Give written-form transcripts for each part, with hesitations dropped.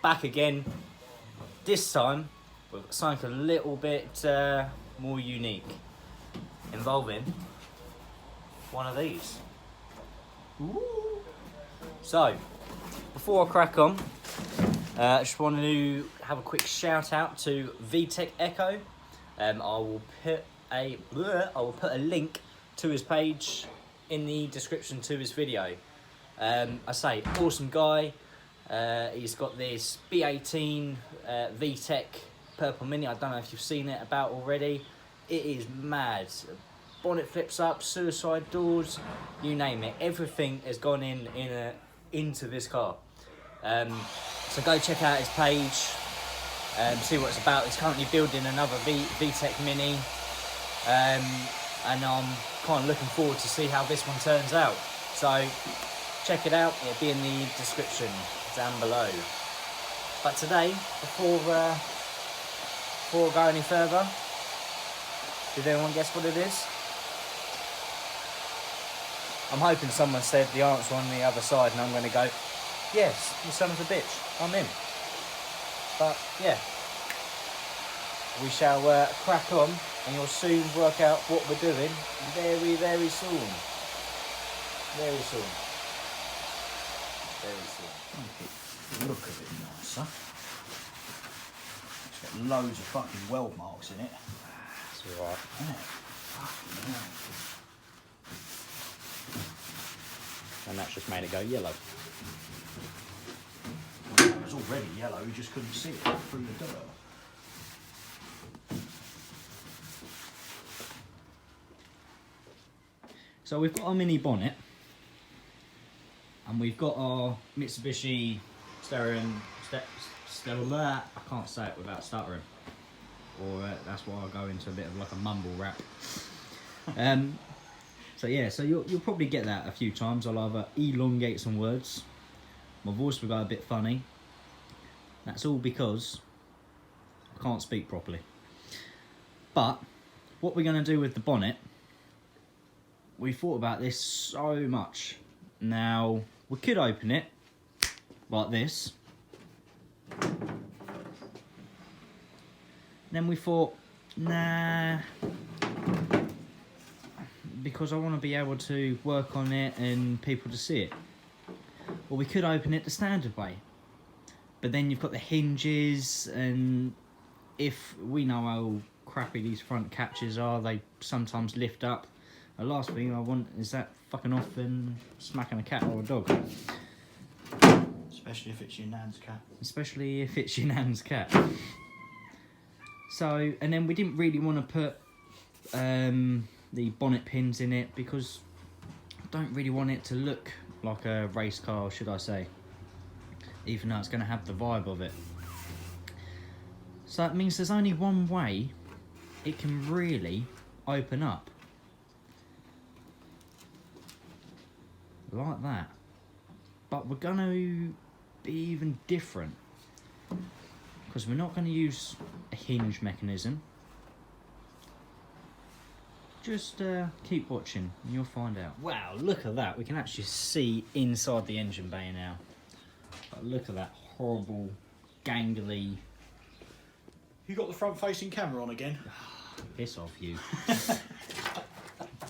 back again. This time, we've got something a little bit more unique, involving one of these. Ooh. So, before I crack on, I just want to have a quick shout out to VTech Echo. I will put a link to his page in the description to his video. I say, awesome guy. He's got this B18 VTech Purple Mini. I don't know if you've seen it about already. It is mad. Bonnet flips up, suicide doors, you name it. Everything has gone into this car. So go check out his page, see what it's about. He's currently building another VTech Mini, and I'm kind of looking forward to see how this one turns out. So check it out, it'll be in the description down below. But today, before I go any further, did anyone guess what it is? I'm hoping someone said the answer on the other side and I'm going to go, yes, you son of a bitch, I'm in. But yeah, we shall crack on and you'll soon work out what we're doing very, very soon. Very soon. Very soon. Make it look a bit nicer. It's got loads of fucking weld marks in it. That's alright. Isn't it? Fucking hell. And that's just made it go yellow. It was already yellow, you just couldn't see it through the dirt. So we've got our mini bonnet, and we've got our Mitsubishi I can't say it without stuttering, or that's why I go into a bit of like a mumble rap. So yeah, so you'll probably get that a few times. I'll either elongate some words, my voice will go a bit funny. That's all because I can't speak properly. But what we're going to do with the bonnet, we thought about this so much. Now, we could open it like this. Then we thought, nah, because I want to be able to work on it and people to see it. Or we could open it the standard way. But then you've got the hinges, and if we know how crappy these front catches are, they sometimes lift up. The last thing I want is that fucking off and smacking a cat or a dog. Especially if it's your nan's cat. Especially if it's your nan's cat. So, and then we didn't really want to put the bonnet pins in it because I don't really want it to look like a race car, should I say, even though it's going to have the vibe of it. So that means there's only one way it can really open up. Like that. But we're going to be even different, because we're not going to use a hinge mechanism. Just keep watching and you'll find out. Wow, look at that. We can actually see inside the engine bay now. But look at that horrible, gangly... You got the front-facing camera on again? Piss off, you.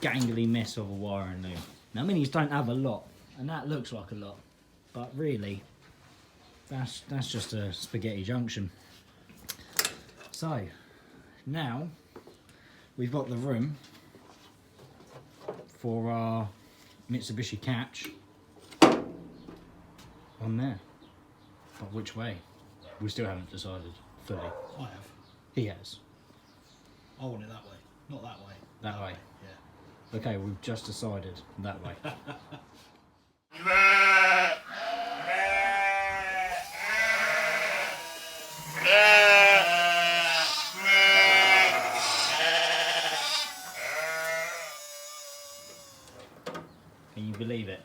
Gangly mess of a wiring loom. Now, minis don't have a lot, and that looks like a lot. But really, that's just a spaghetti junction. So, now, we've got the room for our Mitsubishi catch on there. But which way? We still haven't decided fully. I have. He has. I want it that way, not that way. That way? Yeah. Okay, we've just decided that way. Can you believe it?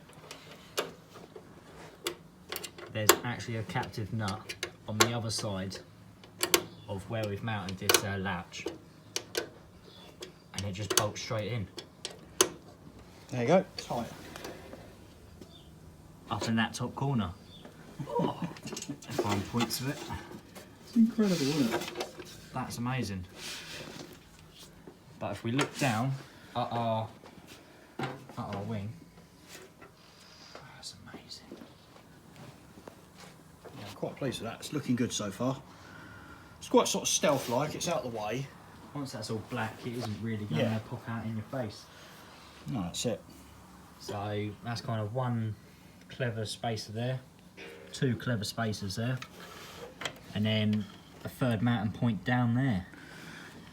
There's actually a captive nut on the other side of where we've mounted this latch, and it just bolts straight in. There you go. Tight. Up in that top corner. Fine points of it. It's incredible, isn't it? That's amazing. But if we look down at our wing, that's amazing. Yeah, I'm quite pleased with that. It's looking good so far. It's quite sort of stealth-like. It's out of the way. Once that's all black, it isn't really going to pop out in your face. No, that's it. So that's kind of one clever spacer there, two clever spacers there, and then a third mounting point down there.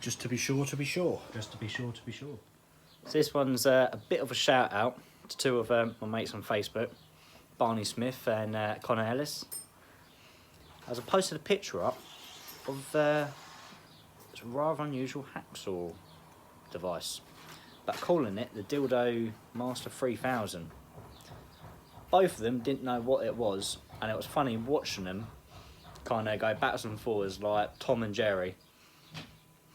Just to be sure, to be sure. Just to be sure, to be sure. So this one's a bit of a shout out to two of my mates on Facebook, Barney Smith and Connor Ellis. As I posted a picture up of it's a rather unusual hacksaw device, but calling it the Dildo Master 3000. Both of them didn't know what it was, and it was funny watching them kind of go backwards and forwards like Tom and Jerry.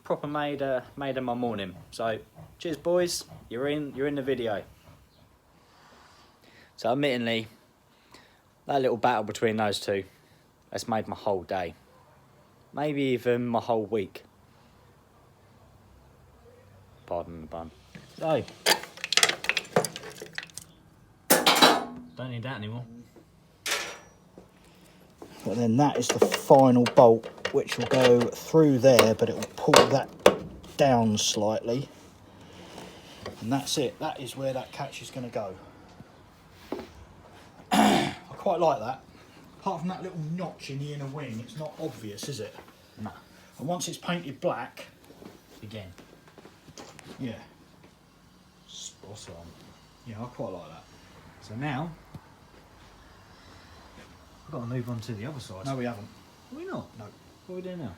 Proper made in my morning. So cheers boys, you're in the video. So admittedly, that little battle between those two, that's made my whole day. Maybe even my whole week. Pardon the pun. So don't need that anymore. But then that is the final bolt, which will go through there, but it will pull that down slightly. And that's it. That is where that catch is going to go. I quite like that. Apart from that little notch in the inner wing, it's not obvious, is it? No. And once it's painted black, Again. yeah, Spot on. yeah, I quite like that. So now I've got to move on to the other side. No, we haven't. Are we not? No. What are we doing now?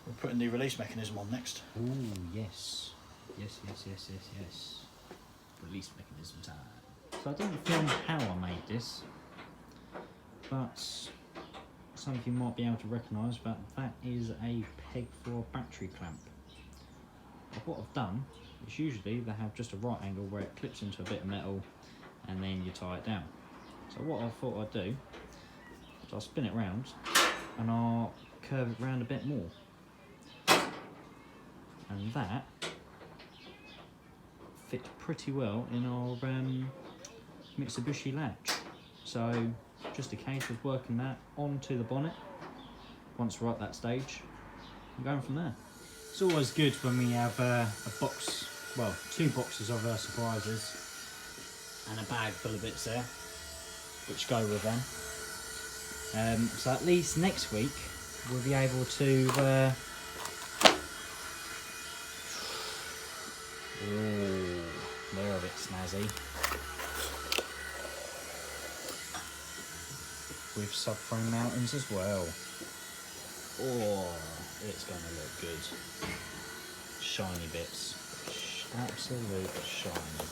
We're putting the release mechanism on next. Ooh, yes. Yes. Release mechanism time. So I didn't film how I made this, but some of you might be able to recognise that that is a peg for a battery clamp. But what I've done is usually they have just a right angle where it clips into a bit of metal and then you tie it down. So what I thought I'd do is I'll spin it round and I'll curve it round a bit more. And that fits pretty well in our Mitsubishi latch. So just a case of working that onto the bonnet once we're at that stage and going from there. It's always good when we have a box, well, two boxes of surprises and a bag full of bits there which go with them. So at least next week we'll be able to ooh, they're a bit snazzy. With subframe mountings as well. Oh, it's going to look good. Shiny bits. Absolute shiny.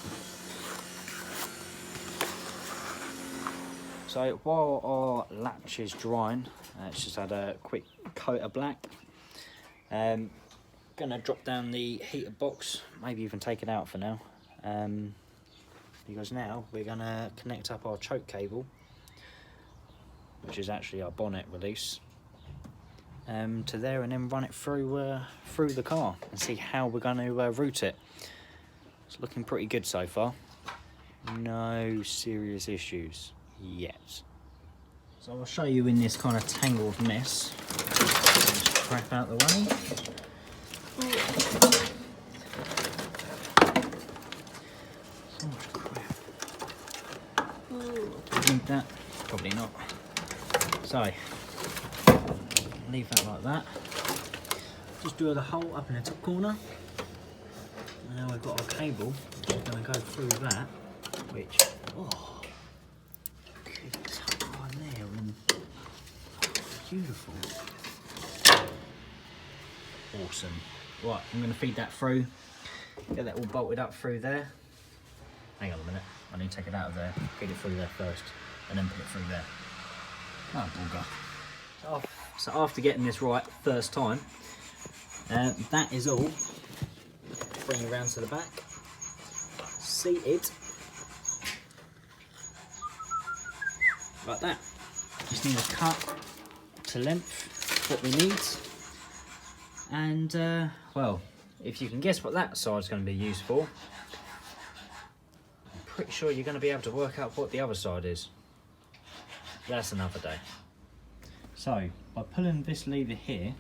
So while our latch is drying, it's just had a quick coat of black. Gonna drop down the heater box, maybe even take it out for now. Because now we're gonna connect up our choke cable, which is actually our bonnet release, to there, and then run it through the car and see how we're going to route it. It's looking pretty good so far. No serious issues yet. So I'll show you in this kind of tangled mess. Just crap out the way. So much crap. Do you need that? Probably not. So, leave that like that. Just drill the hole up in the top corner. And now we've got our cable, which is going to go through that, which, oh, could tuck right there and beautiful. Awesome. Right, I'm going to feed that through, get that all bolted up through there. Hang on a minute, I need to take it out of there, get it through there first, and then put it through there. Oh, bugger. So after getting this right first time, that is all. Bring it round to the back, seat it like that. Just need a cut to length, what we need. And well, if you can guess what that side's going to be used for, I'm pretty sure you're going to be able to work out what the other side is. That's another day. So, by pulling this lever here,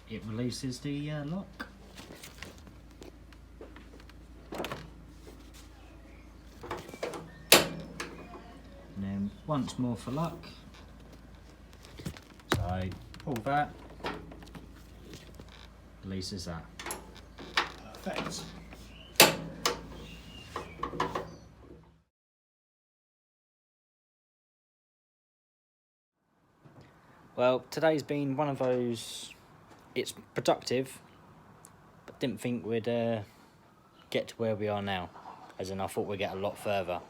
it releases the lock. And then once more for luck. So pull that, releases that. Perfect. Well, today's been one of those, it's productive, but didn't think we'd get to where we are now. As in, I thought we'd get a lot further.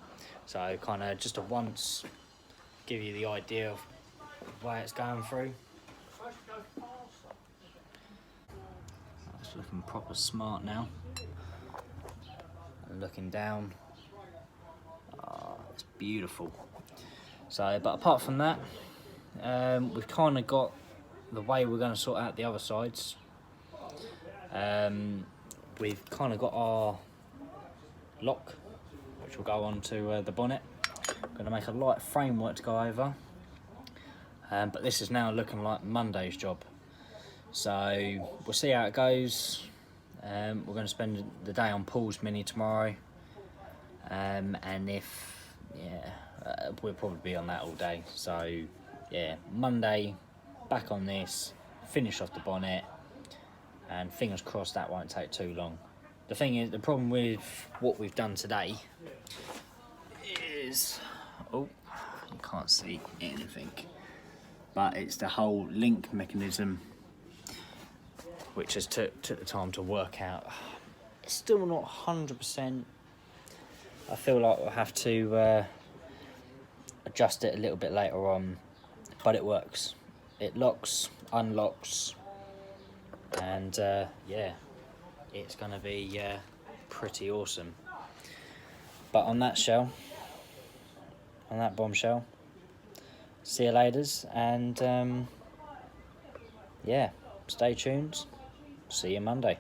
So kind of just at once give you the idea of where it's going through. It's looking proper smart now. And looking down, oh, it's beautiful. So, but apart from that, we've kind of got the way we're going to sort out the other sides. We've kind of got our lock, which will go onto the bonnet. Going to make a light framework to go over, but this is now looking like Monday's job. So we'll see how it goes. We're going to spend the day on Paul's Mini tomorrow, and if we'll probably be on that all day. So yeah, Monday back on this, finish off the bonnet, and fingers crossed that won't take too long. The thing is, the problem with what we've done today is, oh, you can't see anything, but it's the whole link mechanism, which has took the time to work out. It's still not 100%. I feel like we'll have to adjust it a little bit later on, but it works. It locks, unlocks, and yeah, it's going to be pretty awesome. But on that shell, on that bombshell, see you laters, and yeah, stay tuned. See you Monday.